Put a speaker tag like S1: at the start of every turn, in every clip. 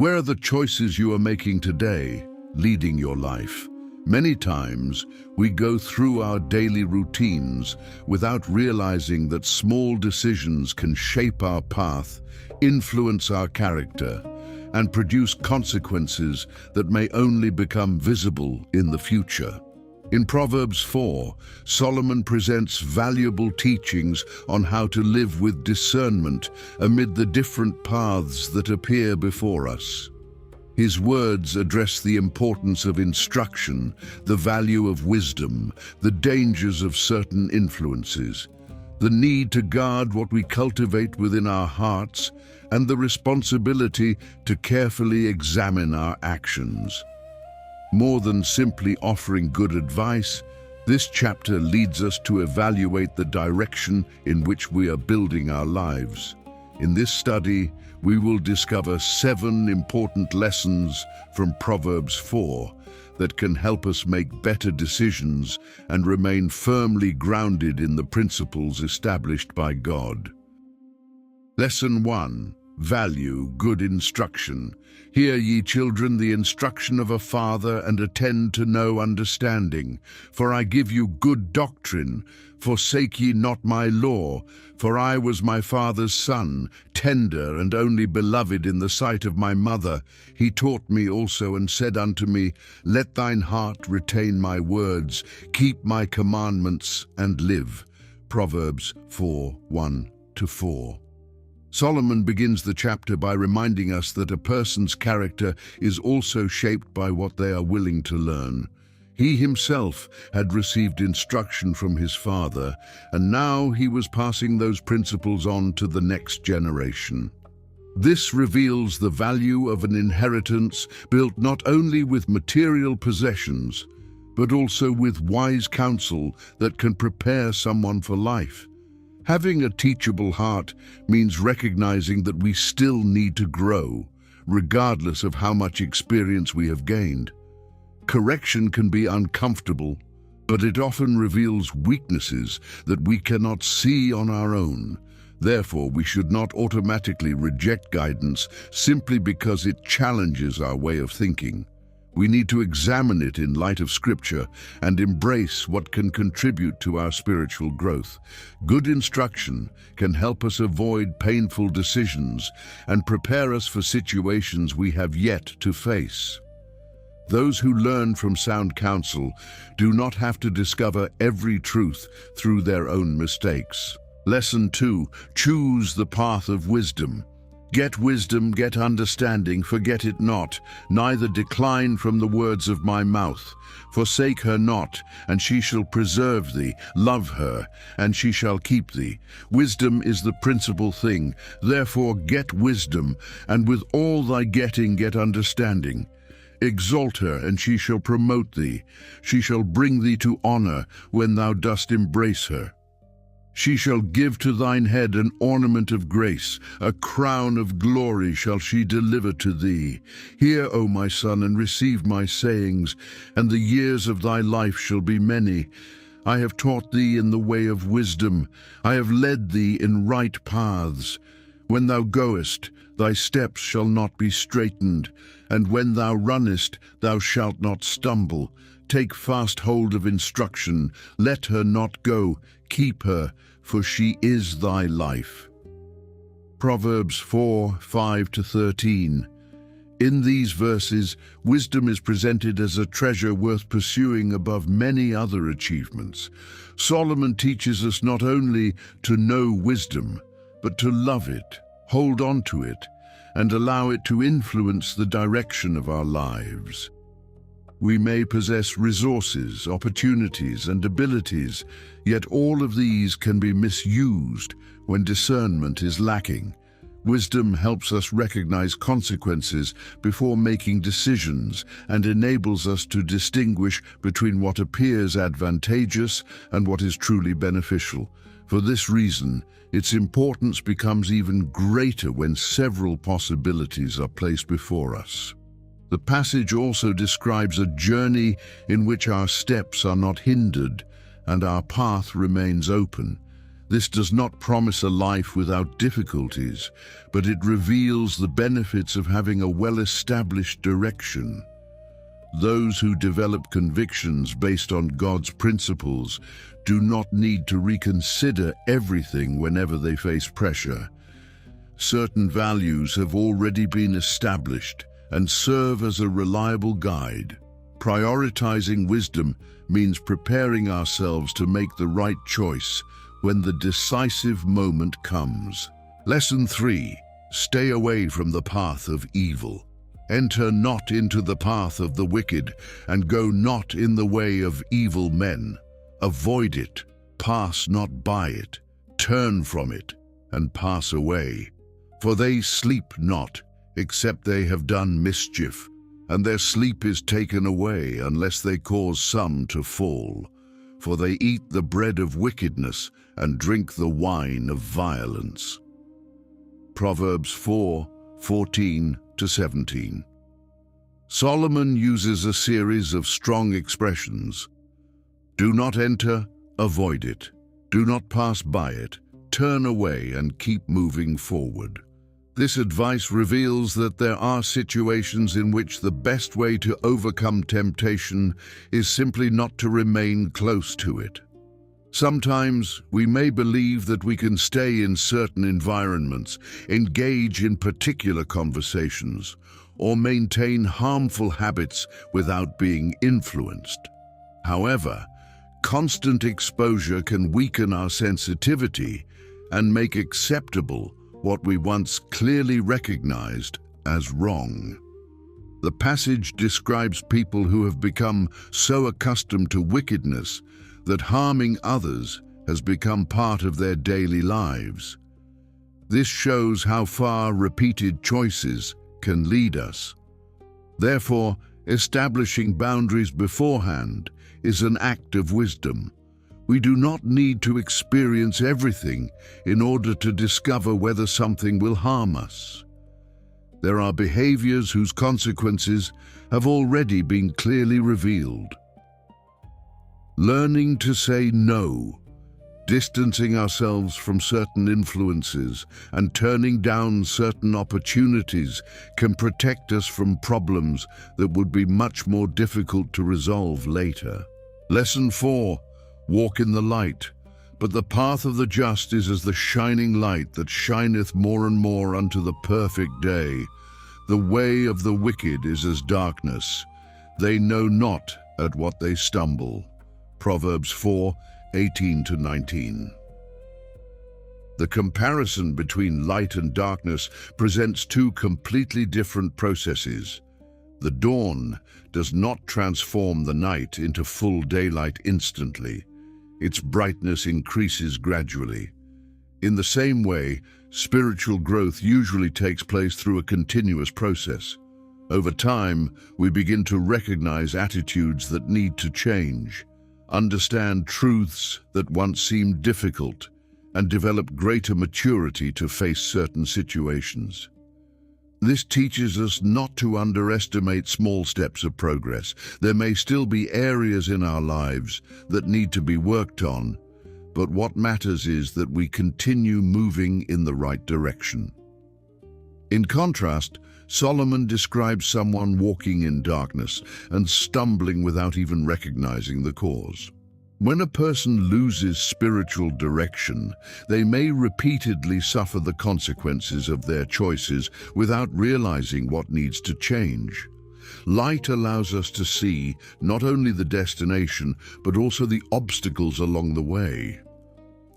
S1: Where are the choices you are making today leading your life? Many times, we go through our daily routines without realizing that small decisions can shape our path, influence our character, and produce consequences that may only become visible in the future. In Proverbs 4, Solomon presents valuable teachings on how to live with discernment amid the different paths that appear before us. His words address the importance of instruction, the value of wisdom, the dangers of certain influences, the need to guard what we cultivate within our hearts, and the responsibility to carefully examine our actions. More than simply offering good advice, this chapter leads us to evaluate the direction in which we are building our lives. In this study, we will discover 7 important lessons from Proverbs 4 that can help us make better decisions and remain firmly grounded in the principles established by God. Lesson 1. Value good instruction. Hear, ye children, the instruction of a father, and attend to no understanding. For I give you good doctrine. Forsake ye not my law. For I was my father's son, tender and only beloved in the sight of my mother. He taught me also, and said unto me, Let thine heart retain my words. Keep my commandments, and live. Proverbs 4, 1-4. Solomon begins the chapter by reminding us that a person's character is also shaped by what they are willing to learn. He himself had received instruction from his father, and now he was passing those principles on to the next generation. This reveals the value of an inheritance built not only with material possessions, but also with wise counsel that can prepare someone for life. Having a teachable heart means recognizing that we still need to grow, regardless of how much experience we have gained. Correction can be uncomfortable, but it often reveals weaknesses that we cannot see on our own. Therefore, we should not automatically reject guidance simply because it challenges our way of thinking. We need to examine it in light of Scripture and embrace what can contribute to our spiritual growth. Good instruction can help us avoid painful decisions and prepare us for situations we have yet to face. Those who learn from sound counsel do not have to discover every truth through their own mistakes. Lesson 2. Choose the path of wisdom. Get wisdom, get understanding, forget it not, neither decline from the words of my mouth. Forsake her not, and she shall preserve thee. Love her, and she shall keep thee. Wisdom is the principal thing. Therefore get wisdom, and with all thy getting get understanding. Exalt her, and she shall promote thee. She shall bring thee to honor when thou dost embrace her. She shall give to thine head an ornament of grace, a crown of glory shall she deliver to thee. Hear, O my son, and receive my sayings, and the years of thy life shall be many. I have taught thee in the way of wisdom, I have led thee in right paths. When thou goest, thy steps shall not be straitened, and when thou runnest, thou shalt not stumble. Take fast hold of instruction, let her not go, keep her, for she is thy life. Proverbs 4, 5-13. In these verses, wisdom is presented as a treasure worth pursuing above many other achievements. Solomon teaches us not only to know wisdom, but to love it, hold on to it, and allow it to influence the direction of our lives. We may possess resources, opportunities, and abilities, yet all of these can be misused when discernment is lacking. Wisdom helps us recognize consequences before making decisions and enables us to distinguish between what appears advantageous and what is truly beneficial. For this reason, its importance becomes even greater when several possibilities are placed before us. The passage also describes a journey in which our steps are not hindered and our path remains open. This does not promise a life without difficulties, but it reveals the benefits of having a well-established direction. Those who develop convictions based on God's principles do not need to reconsider everything whenever they face pressure. Certain values have already been established and serve as a reliable guide. Prioritizing wisdom means preparing ourselves to make the right choice when the decisive moment comes. Lesson 3. Stay away from the path of evil. Enter not into the path of the wicked, and go not in the way of evil men. Avoid it, pass not by it, turn from it, and pass away. For they sleep not, except they have done mischief, and their sleep is taken away unless they cause some to fall. For they eat the bread of wickedness and drink the wine of violence. Proverbs 4:14-17. Solomon uses a series of strong expressions. Do not enter, avoid it. Do not pass by it. Turn away and keep moving forward. This advice reveals that there are situations in which the best way to overcome temptation is simply not to remain close to it. Sometimes we may believe that we can stay in certain environments, engage in particular conversations, or maintain harmful habits without being influenced. However, constant exposure can weaken our sensitivity and make acceptable what we once clearly recognized as wrong. The passage describes people who have become so accustomed to wickedness that harming others has become part of their daily lives. This shows how far repeated choices can lead us. Therefore, establishing boundaries beforehand is an act of wisdom. We do not need to experience everything in order to discover whether something will harm us. There are behaviors whose consequences have already been clearly revealed. Learning to say no, distancing ourselves from certain influences, and turning down certain opportunities can protect us from problems that would be much more difficult to resolve later. Lesson 4. Walk in the light. But the path of the just is as the shining light that shineth more and more unto the perfect day. The way of the wicked is as darkness. They know not at what they stumble. Proverbs 4:18-19. The comparison between light and darkness presents two completely different processes. The dawn does not transform the night into full daylight instantly. Its brightness increases gradually. In the same way, spiritual growth usually takes place through a continuous process. Over time, we begin to recognize attitudes that need to change, understand truths that once seemed difficult, and develop greater maturity to face certain situations. This teaches us not to underestimate small steps of progress. There may still be areas in our lives that need to be worked on, but what matters is that we continue moving in the right direction. In contrast, Solomon describes someone walking in darkness and stumbling without even recognizing the cause. When a person loses spiritual direction, they may repeatedly suffer the consequences of their choices without realizing what needs to change. Light allows us to see not only the destination, but also the obstacles along the way.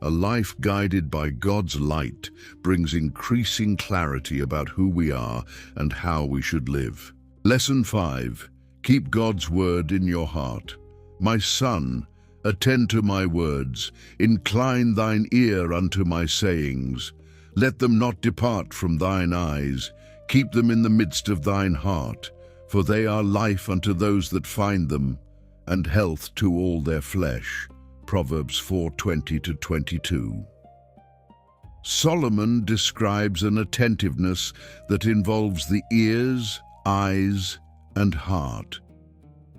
S1: A life guided by God's light brings increasing clarity about who we are and how we should live. Lesson 5. Keep God's word in your heart. My son, attend to my words. Incline thine ear unto my sayings. Let them not depart from thine eyes. Keep them in the midst of thine heart, for they are life unto those that find them, and health to all their flesh. Proverbs 4:20-22. Solomon describes an attentiveness that involves the ears, eyes, and heart.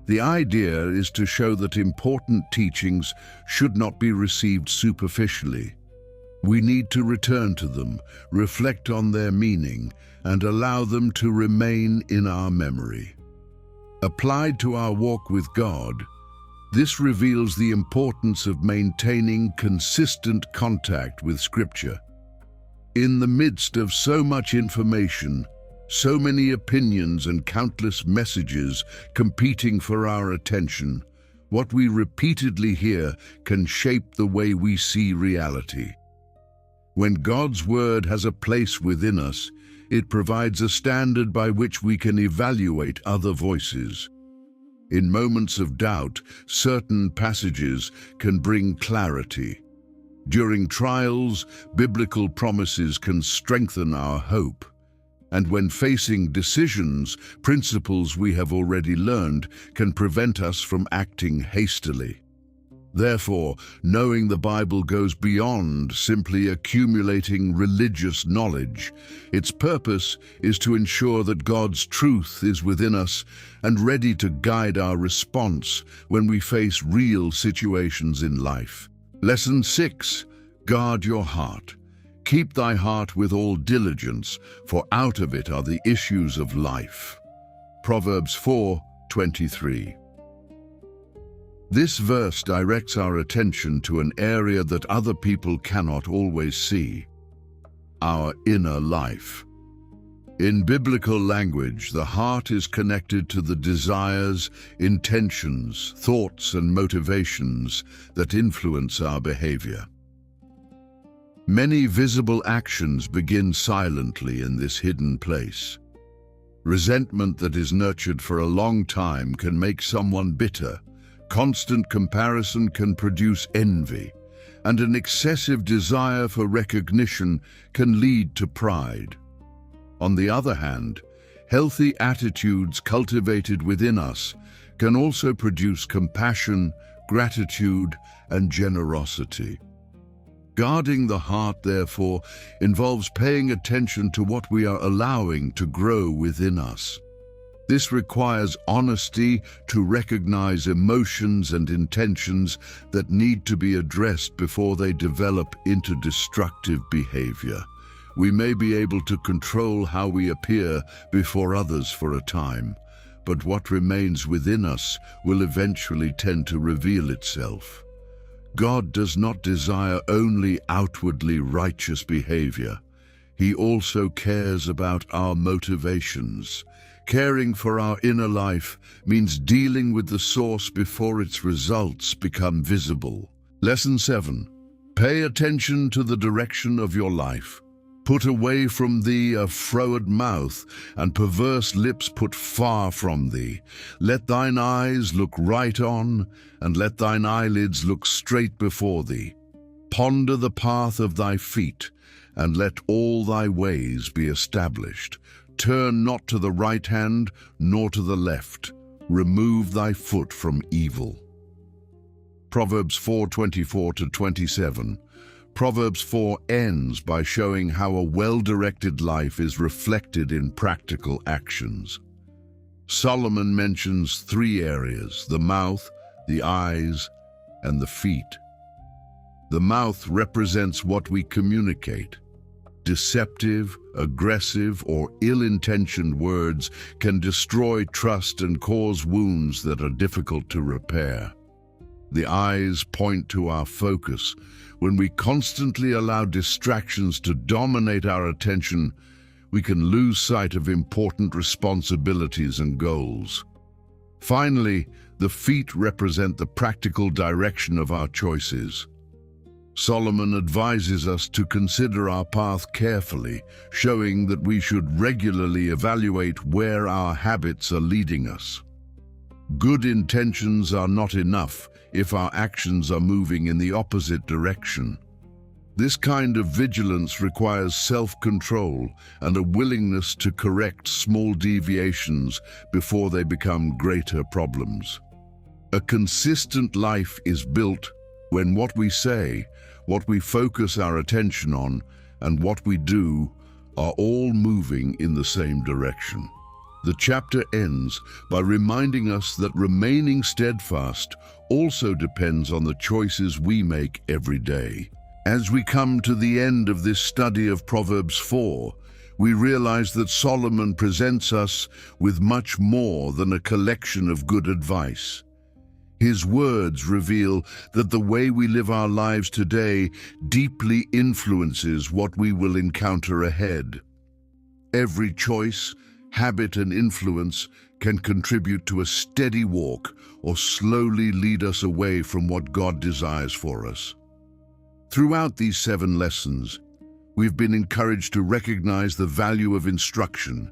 S1: The idea is to show that important teachings should not be received superficially. We need to return to them, reflect on their meaning, and allow them to remain in our memory. Applied to our walk with God, this reveals the importance of maintaining consistent contact with Scripture. In the midst of so much information, so many opinions and countless messages competing for our attention, what we repeatedly hear can shape the way we see reality. When God's Word has a place within us, it provides a standard by which we can evaluate other voices. In moments of doubt, certain passages can bring clarity. During trials, biblical promises can strengthen our hope. And when facing decisions, principles we have already learned can prevent us from acting hastily. Therefore, knowing the Bible goes beyond simply accumulating religious knowledge. Its purpose is to ensure that God's truth is within us and ready to guide our response when we face real situations in life. Lesson 6. Guard your heart. Keep thy heart with all diligence, for out of it are the issues of life. Proverbs 4:23. This verse directs our attention to an area that other people cannot always see: our inner life. In biblical language, the heart is connected to the desires, intentions, thoughts, and motivations that influence our behavior. Many visible actions begin silently in this hidden place. Resentment that is nurtured for a long time can make someone bitter. Constant comparison can produce envy, and an excessive desire for recognition can lead to pride. On the other hand, healthy attitudes cultivated within us can also produce compassion, gratitude, and generosity. Guarding the heart, therefore, involves paying attention to what we are allowing to grow within us. This requires honesty to recognize emotions and intentions that need to be addressed before they develop into destructive behavior. We may be able to control how we appear before others for a time, but what remains within us will eventually tend to reveal itself. God does not desire only outwardly righteous behavior. He also cares about our motivations. Caring for our inner life means dealing with the source before its results become visible. Lesson 7. Pay attention to the direction of your life. Put away from thee a froward mouth, and perverse lips put far from thee. Let thine eyes look right on, and let thine eyelids look straight before thee. Ponder the path of thy feet, and let all thy ways be established. Turn not to the right hand, nor to the left. Remove thy foot from evil. Proverbs 4:24-27. Proverbs 4 ends by showing how a well-directed life is reflected in practical actions. Solomon mentions 3 areas: the mouth, the eyes, and the feet. The mouth represents what we communicate. Deceptive, aggressive, or ill-intentioned words can destroy trust and cause wounds that are difficult to repair. The eyes point to our focus. When we constantly allow distractions to dominate our attention, we can lose sight of important responsibilities and goals. Finally, the feet represent the practical direction of our choices. Solomon advises us to consider our path carefully, showing that we should regularly evaluate where our habits are leading us. Good intentions are not enough if our actions are moving in the opposite direction. This kind of vigilance requires self-control and a willingness to correct small deviations before they become greater problems. A consistent life is built when what we say, what we focus our attention on, and what we do are all moving in the same direction. The chapter ends by reminding us that remaining steadfast also depends on the choices we make every day. As we come to the end of this study of Proverbs 4, we realize that Solomon presents us with much more than a collection of good advice. His words reveal that the way we live our lives today deeply influences what we will encounter ahead. Every choice, habit, and influence can contribute to a steady walk or slowly lead us away from what God desires for us. Throughout these 7 lessons, we've been encouraged to recognize the value of instruction,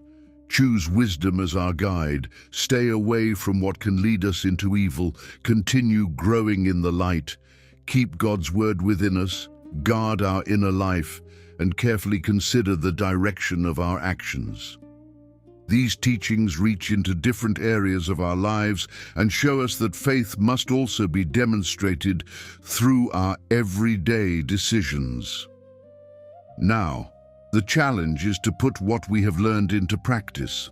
S1: choose wisdom as our guide, stay away from what can lead us into evil, continue growing in the light, keep God's word within us, guard our inner life, and carefully consider the direction of our actions. These teachings reach into different areas of our lives and show us that faith must also be demonstrated through our everyday decisions. Now, the challenge is to put what we have learned into practice.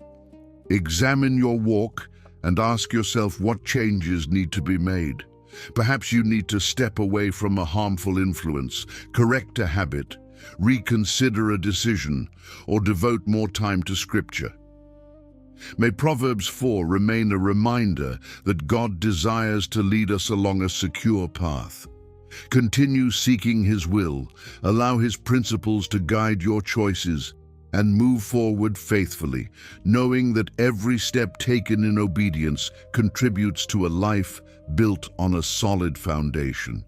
S1: Examine your walk and ask yourself what changes need to be made. Perhaps you need to step away from a harmful influence, correct a habit, reconsider a decision, or devote more time to Scripture. May Proverbs 4 remain a reminder that God desires to lead us along a secure path. Continue seeking His will, allow His principles to guide your choices, and move forward faithfully, knowing that every step taken in obedience contributes to a life built on a solid foundation.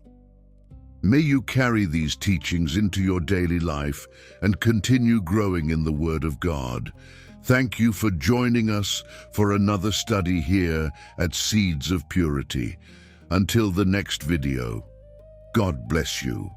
S1: May you carry these teachings into your daily life and continue growing in the Word of God. Thank you for joining us for another study here at Seeds of Purity. Until the next video, God bless you.